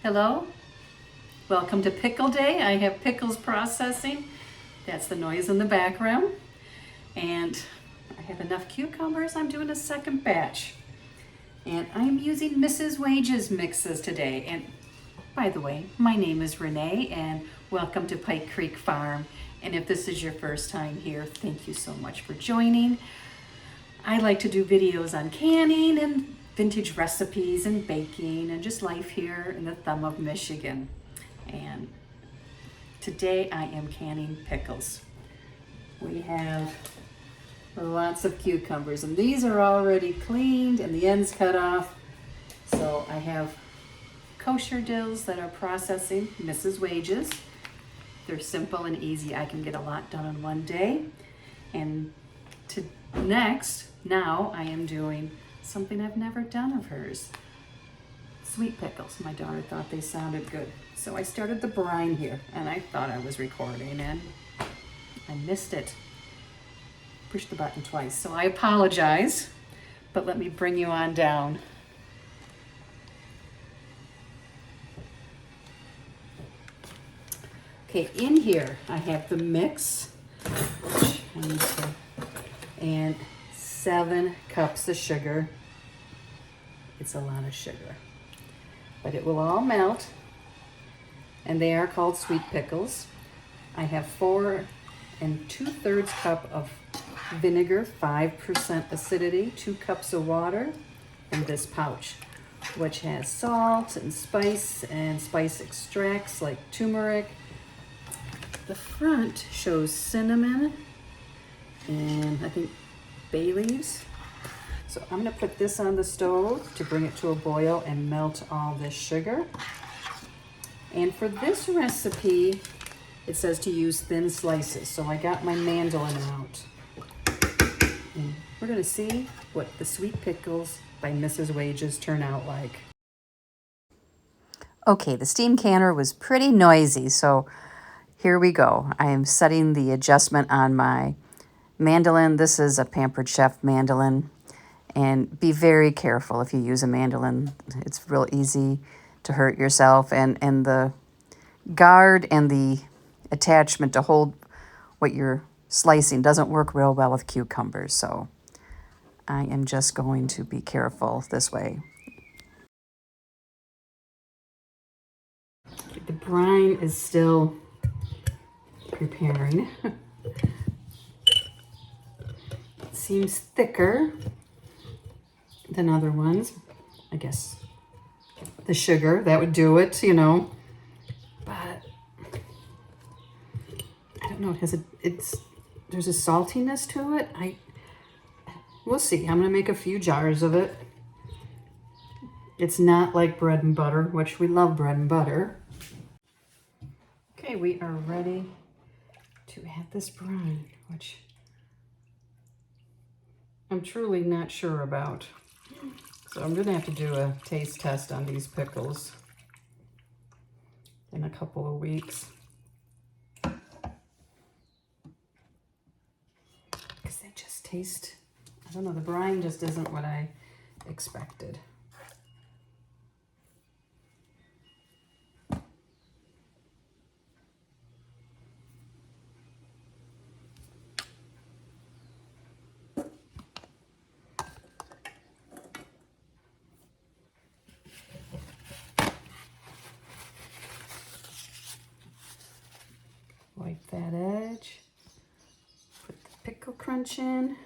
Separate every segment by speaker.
Speaker 1: Hello, welcome to Pickle Day. I have pickles processing. That's the noise in the background. And I have enough cucumbers. I'm doing a second batch. And I'm using Mrs. Wage's mixes today. And by the way, my name is Renee and welcome to Pike Creek Farm. And if this is your first time here, thank you so much for joining. I like to do videos on canning and vintage recipes and baking and just life here in the thumb of Michigan. And today I am canning pickles. We have lots of cucumbers and these are already cleaned and the ends cut off. So I have kosher dills that are processing, Mrs. Wage's. They're simple and easy. I can get a lot done in one day. And now I am doing something I've never done of hers. Sweet pickles. My daughter thought they sounded good. So I started the brine here and I thought I was recording and I missed it. Pushed the button twice, so I apologize, but let me bring you on down. Okay, in here I have the mix, and 7 cups of sugar. It's a lot of sugar, but it will all melt, and they are called sweet pickles. I have 4 2/3 cup of vinegar, 5% acidity, 2 cups of water, and this pouch, which has salt and spice extracts like turmeric. The front shows cinnamon and I think bay leaves. So I'm gonna put this on the stove to bring it to a boil and melt all this sugar. And for this recipe, it says to use thin slices. So I got my mandolin out. And we're gonna see what the sweet pickles by Mrs. Wage's turn out like. Okay, the steam canner was pretty noisy, so here we go. I am setting the adjustment on my mandolin. This is a Pampered Chef mandolin. And be very careful if you use a mandolin. It's real easy to hurt yourself. And the guard and the attachment to hold what you're slicing doesn't work real well with cucumbers. So I am just going to be careful this way. The brine is still preparing. It seems thicker than other ones. I guess the sugar, that would do it, you know. But I don't know, there's a saltiness to it. We'll see. I'm gonna make a few jars of it. It's not like bread and butter, which we love bread and butter. Okay, we are ready to add this brine, which I'm truly not sure about. So I'm gonna have to do a taste test on these pickles in a couple of weeks. Because they just taste, I don't know, the brine just isn't what I expected. Wipe that edge. Put the pickle crunch in.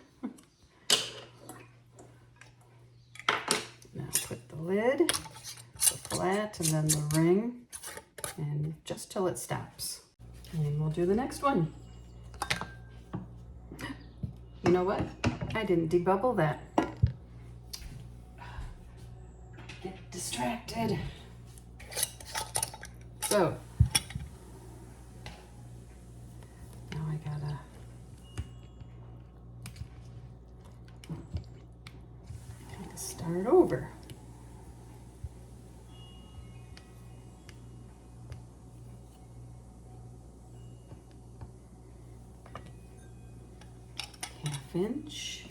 Speaker 1: Now put the lid, the flat, and then the ring, and just till it stops. And we'll do the next one. You know what? I didn't debubble that. Get distracted. So, now I gotta start over. Half-inch.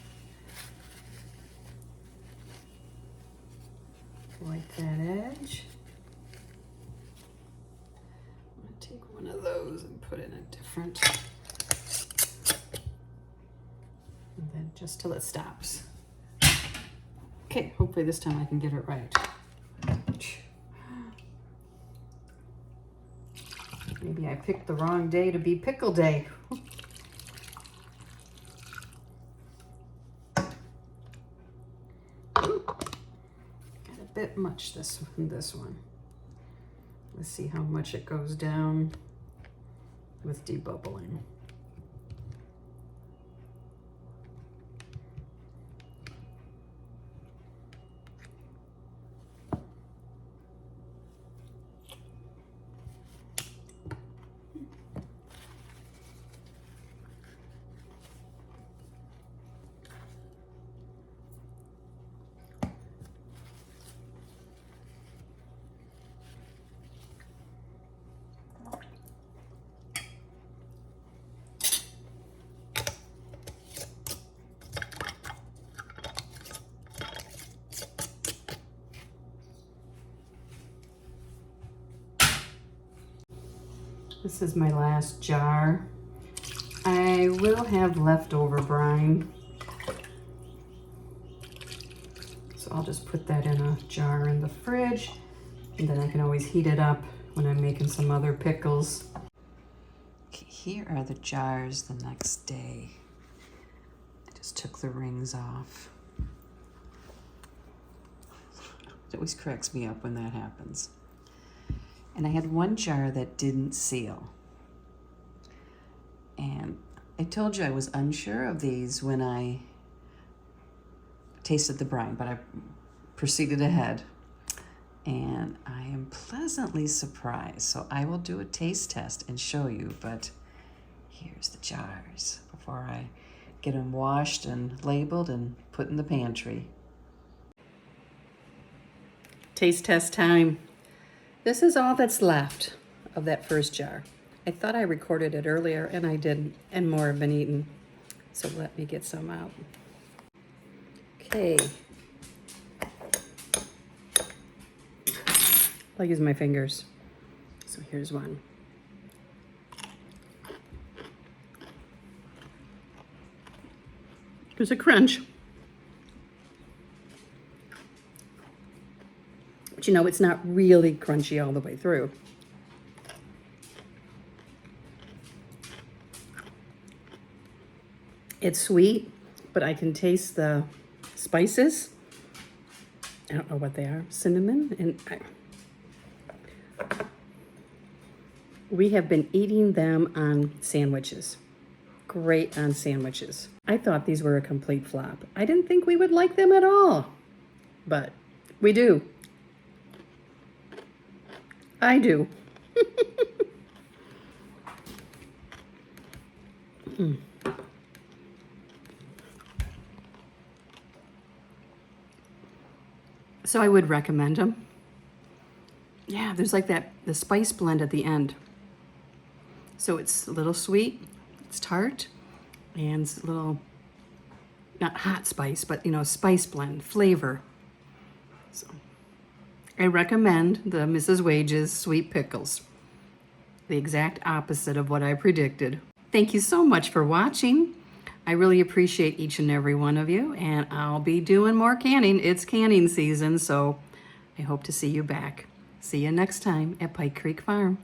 Speaker 1: Wipe that edge. take one of those and put in a different, and then just till it stops. Okay, hopefully this time I can get it right. Maybe I picked the wrong day to be pickle day. Got a bit much this one. Let's see how much it goes down with debubbling. This is my last jar. I will have leftover brine, so I'll just put that in a jar in the fridge, and then I can always heat it up when I'm making some other pickles. Okay, here are the jars the next day. I just took the rings off. It always cracks me up when that happens. And I had one jar that didn't seal. And I told you I was unsure of these when I tasted the brine, but I proceeded ahead. And I am pleasantly surprised. So I will do a taste test and show you, but here's the jars before I get them washed and labeled and put in the pantry. Taste test time. This is all that's left of that first jar. I thought I recorded it earlier and I didn't, and more have been eaten. So let me get some out. Okay. I'll use my fingers. So here's one. There's a crunch. But you know, it's not really crunchy all the way through. It's sweet, but I can taste the spices. I don't know what they are. Cinnamon and we have been eating them on sandwiches. Great on sandwiches. I thought these were a complete flop. I didn't think we would like them at all, but we do. I do. So I would recommend them. Yeah, there's like the spice blend at the end. So it's a little sweet, it's tart, and it's a little, not hot spice, but you know, spice blend, flavor. So I recommend the Mrs. Wage's Sweet Pickles. The exact opposite of what I predicted. Thank you so much for watching. I really appreciate each and every one of you, and I'll be doing more canning. It's canning season, so I hope to see you back. See you next time at Pike Creek Farm.